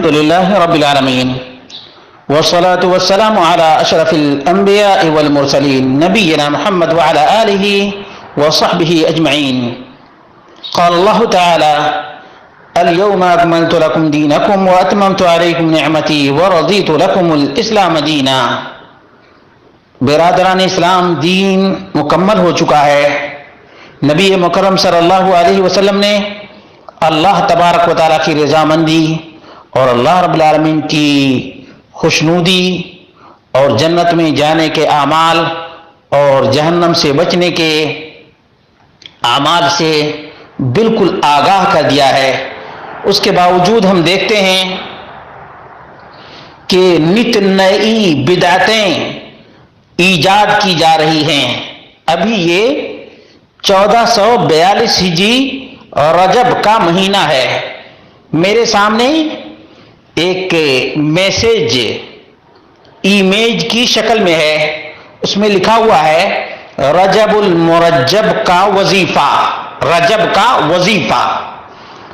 الحمد لله رب العالمين والصلاة والسلام على أشرف الأنبياء والمرسلين نبينا محمد وعلى آله وصحبه أجمعين. قال الله تعالى: اليوم أكملت لكم دينكم وأتممت عليكم نعمتي ورضيت لكم الإسلام دينا. برادران اسلام، دین مکمل ہو چکا ہے. نبی مکرم صلی اللہ علیہ وسلم نے اللہ تبارک و تعالیٰ کی رضامندی اور اللہ رب العالمین کی خوشنودی اور جنت میں جانے کے اعمال اور جہنم سے بچنے کے اعمال سے بالکل آگاہ کر دیا ہے. اس کے باوجود ہم دیکھتے ہیں کہ نت نئی بدعتیں ایجاد کی جا رہی ہیں. ابھی یہ 1442 ہجری رجب کا مہینہ ہے. میرے سامنے ایک میسج ای میج کی شکل میں ہے. اس میں لکھا ہوا ہے رجب المرجب کا وظیفہ. رجب کا وظیفہ.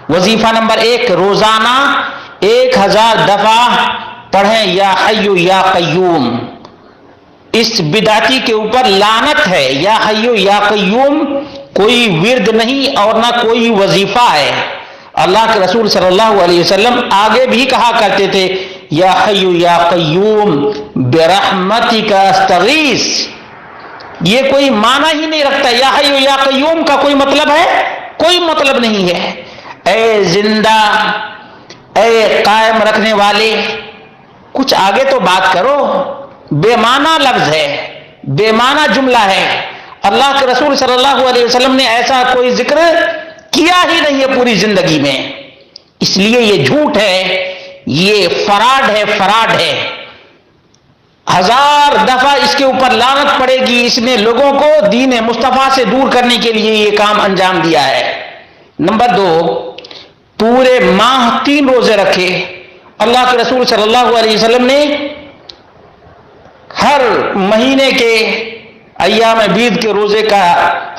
وظیفہ نمبر 1: روزانہ 1000 دفعہ پڑھیں یا حی یا قیوم. اس بدعتی کے اوپر لعنت ہے. یا حی یا قیوم کوئی ورد نہیں اور نہ کوئی وظیفہ ہے. اللہ کے رسول صلی اللہ علیہ وسلم آگے بھی کہا کرتے تھے یا حی یا قیوم برحمتک استغیث. یہ کوئی معنی ہی نہیں رکھتا. یا حی یا قیوم کا کوئی مطلب ہے؟ کوئی مطلب نہیں ہے. اے زندہ، اے قائم رکھنے والے، کچھ آگے تو بات کرو. بے معنی لفظ ہے، بے معنی جملہ ہے. اللہ کے رسول صلی اللہ علیہ وسلم نے ایسا کوئی ذکر کیا ہی نہیں ہے پوری زندگی میں. اس لیے یہ جھوٹ ہے، یہ فراڈ ہے، فراڈ ہے. 1000 دفعہ اس کے اوپر لعنت پڑے گی. اس نے لوگوں کو دین مصطفیٰ سے دور کرنے کے لیے یہ کام انجام دیا ہے. نمبر 2: پورے ماہ 3 روزے رکھے. اللہ کے رسول صلی اللہ علیہ وسلم نے ہر مہینے کے ایام بیض کے روزے کا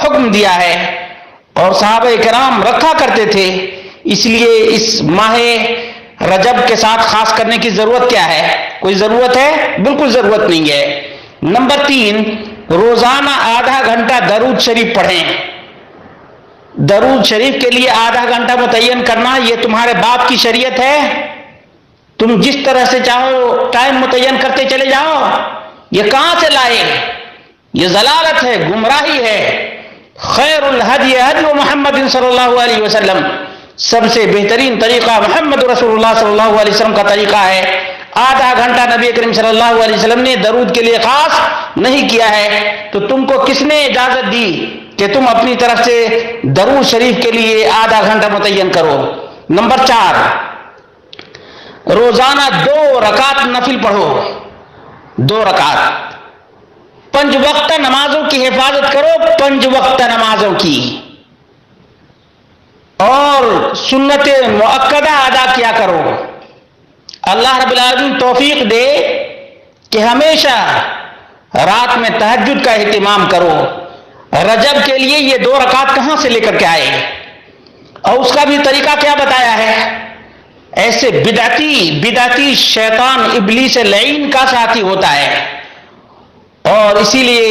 حکم دیا ہے اور صحابہ کرام رکھا کرتے تھے. اس لیے اس ماہ رجب کے ساتھ خاص کرنے کی ضرورت کیا ہے؟ کوئی ضرورت ہے؟ بالکل ضرورت نہیں ہے. نمبر 3: روزانہ آدھا گھنٹہ درود شریف پڑھیں. درود شریف کے لیے آدھا گھنٹہ متعین کرنا یہ تمہارے باپ کی شریعت ہے. تم جس طرح سے چاہو ٹائم متعین کرتے چلے جاؤ. یہ کہاں سے لائے؟ یہ ضلالت ہے، گمراہی ہے. خیر الہدی ہدی محمد صلی اللہ علیہ وسلم. سب سے بہترین طریقہ محمد رسول اللہ صلی اللہ علیہ وسلم کا طریقہ ہے. آدھا گھنٹہ نبی کریم صلی اللہ علیہ وسلم نے درود کے لیے خاص نہیں کیا ہے. تو تم کو کس نے اجازت دی کہ تم اپنی طرف سے درود شریف کے لیے آدھا گھنٹہ متعین کرو؟ نمبر 4: روزانہ 2 رکعت نفل پڑھو. 2 رکعت. 5 وقت نمازوں کی حفاظت کرو. 5 وقت نمازوں کی اور سنت مؤکدہ ادا کیا کرو. اللہ رب العالمین توفیق دے کہ ہمیشہ رات میں تہجد کا اہتمام کرو. رجب کے لیے یہ 2 رکعت کہاں سے لے کر کے آئے اور اس کا بھی طریقہ کیا بتایا ہے؟ ایسے بدعتی شیطان ابلیس لعین کا ساتھی ہوتا ہے. اور اسی لیے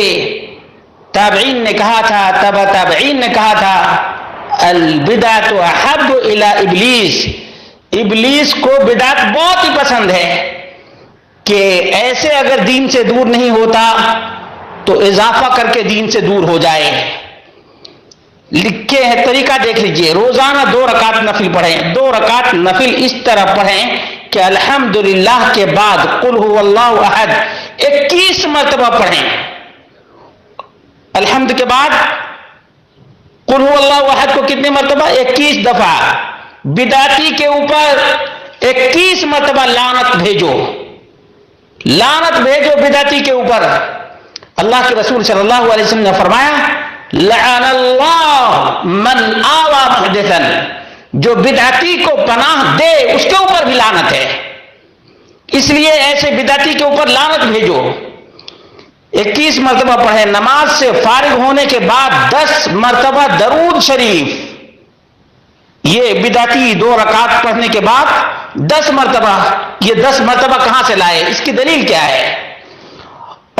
تابعین نے کہا تھا البدعۃ احب الی ابلیس. ابلیس کو بدعت بہت ہی پسند ہے کہ ایسے اگر دین سے دور نہیں ہوتا تو اضافہ کر کے دین سے دور ہو جائے. لکھے ہیں طریقہ دیکھ لیجئے. روزانہ 2 رکعت نفل پڑھیں. 2 رکعت نفل اس طرح پڑھیں کہ الحمدللہ کے بعد قل هو اللہ احد 21 مرتبہ پڑھیں. الحمد کے بعد قل هو اللہ احد کو کتنے مرتبہ؟ 21 دفعہ. بدعتی کے اوپر 21 مرتبہ لعنت بھیجو. لعنت بھیجو بدعتی کے اوپر. اللہ کے رسول صلی اللہ علیہ وسلم نے فرمایا لعن اللہ من آوى محدثا. جو بدعتی کو پناہ دے اس کے اوپر بھی لعنت ہے. اس لیے ایسے بدعتی کے اوپر لعنت بھیجو. 21 مرتبہ پڑھیں. نماز سے فارغ ہونے کے بعد 10 مرتبہ درود شریف. یہ بدعتی 2 رکعت پڑھنے کے بعد 10 مرتبہ، یہ 10 مرتبہ کہاں سے لائے؟ اس کی دلیل کیا ہے؟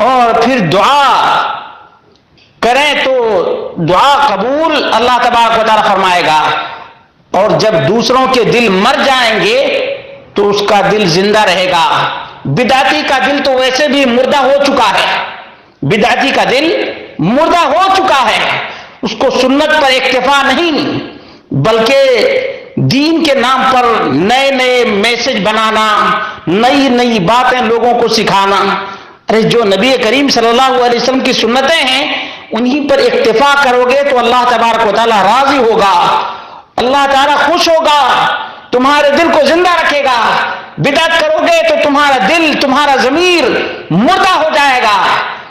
اور پھر دعا کریں تو دعا قبول اللہ تبارک و تعالیٰ فرمائے گا، اور جب دوسروں کے دل مر جائیں گے تو اس کا دل زندہ رہے گا۔ بدعتی کا دل تو ویسے بھی مردہ ہو چکا ہے، بدعتی کا دل مردہ ہو چکا ہے، اس کو سنت پر اکتفا نہیں بلکہ دین کے نام پر نئے نئے میسج بنانا، نئی نئی باتیں لوگوں کو سکھانا۔ ارے جو نبی کریم صلی اللہ علیہ وسلم کی سنتیں ہیں انہی پر اکتفا کرو گے تو اللہ تبارک و تعالیٰ راضی ہوگا، اللہ تعالیٰ خوش ہوگا، تمہارے دل کو زندہ رکھے گا۔ بدعت کرو گے تو تمہارا دل، تمہارا ضمیر مردہ ہو جائے گا،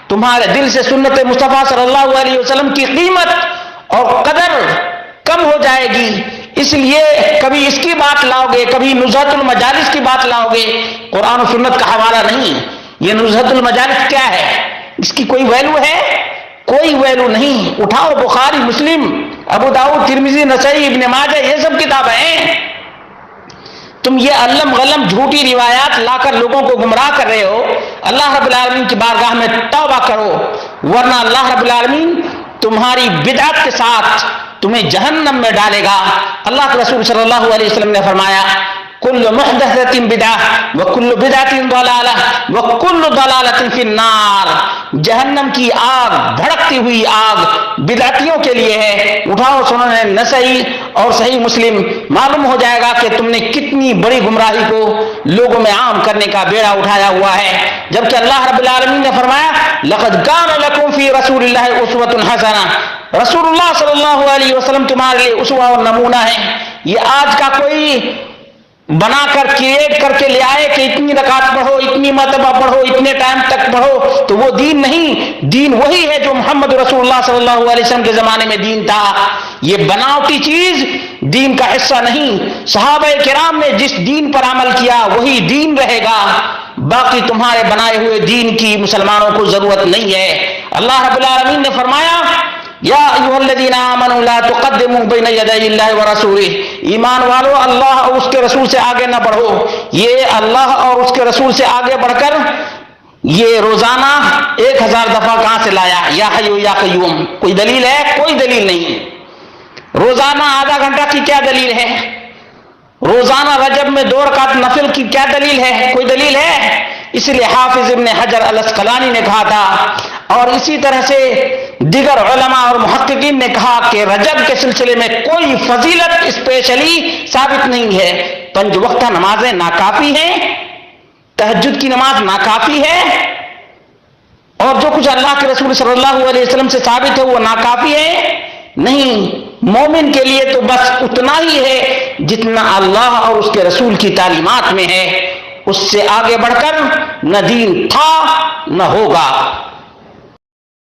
تمہارے دل سے سنت مصطفیٰ صلی اللہ علیہ وسلم کی قیمت اور قدر کم ہو جائے گی۔ اس لیے کبھی اس کی بات لاؤ گے، کبھی نزہت المجالس کی بات لاؤ گے، قرآن و سنت کا حوالہ نہیں۔ یہ نزہت المجالس کیا ہے؟ اس کی کوئی ویلو ہے؟ کوئی ویلو نہیں۔ اٹھاؤ بخاری، مسلم، ابو داؤد، ترمذی، نسائی، ابن ماجہ، یہ سب کتابیں ہیں۔ تم یہ علم غلم جھوٹی روایات لا کر لوگوں کو گمراہ کر رہے ہو۔ اللہ رب العالمین کی بارگاہ میں توبہ کرو، ورنہ اللہ رب العالمین تمہاری بدعت کے ساتھ تمہیں جہنم میں ڈالے گا۔ اللہ کے رسول صلی اللہ علیہ وسلم نے فرمایا کل محدثۃ بدعہ وکل بدعۃ ضلالہ وکل ضلالۃ فی النار۔ جہنم کی آگ، بھڑکتی ہوئی آگ بدعتیوں کے لیے ہے۔ اٹھاؤ سنن نسائی اور صحیح مسلم، معلوم ہو جائے گا کہ تم نے کتنی بڑی گمراہی کو لوگوں میں عام کرنے کا بیڑا اٹھایا ہوا ہے، جبکہ اللہ رب العالمین نے فرمایا لقد کان لکم فی رسول اللہ اسوۃ حسنہ۔ رسول اللہ صلی اللہ علیہ وسلم تمہارے لیے اسوہ اور نمونہ ہے۔ یہ آج کا کوئی بنا کر کریٹ کر کے لے آئے کہ اتنی رکعت پڑھو، اتنی مرتبہ پڑھو، اتنے ٹائم تک پڑھو، تو وہ دین نہیں۔ دین وہی ہے جو محمد رسول اللہ صلی اللہ علیہ وسلم کے زمانے میں دین تھا۔ یہ بناوٹی چیز دین کا حصہ نہیں۔ صحابہ کرام نے جس دین پر عمل کیا وہی دین رہے گا، باقی تمہارے بنائے ہوئے دین کی مسلمانوں کو ضرورت نہیں ہے۔ اللہ رب العالمین نے فرمایا یا ایھا الذین آمنوا لا تقدموا بین یدی اللہ ورسولہ۔ ایمان والو اللہ اور اس کے رسول سے آگے نہ بڑھو۔ یہ اللہ اور اس کے رسول سے آگے بڑھ کر یہ روزانہ 1000 دفعہ کہاں سے لایا؟ یا حی یا قیوم، کوئی دلیل ہے؟ کوئی دلیل نہیں۔ روزانہ آدھا گھنٹہ کی کیا دلیل ہے؟ روزانہ رجب میں 2 رکعت نفل کی کیا دلیل ہے؟ کوئی دلیل ہے؟ اس لیے حافظ ابن حجر الاسقلانی نے کہا تھا، اور اسی طرح سے دیگر علماء اور محققین نے کہا کہ رجب کے سلسلے میں کوئی فضیلت اسپیشلی ثابت نہیں ہے۔ 5 وقتہ نمازیں ناکافی ہیں، تہجد کی نماز ناکافی ہے، اور جو کچھ اللہ کے رسول صلی اللہ علیہ وسلم سے ثابت ہے وہ ناکافی ہے نہیں۔ مومن کے لیے تو بس اتنا ہی ہے جتنا اللہ اور اس کے رسول کی تعلیمات میں ہے، اس سے آگے بڑھ کر نہ دین تھا نہ ہوگا۔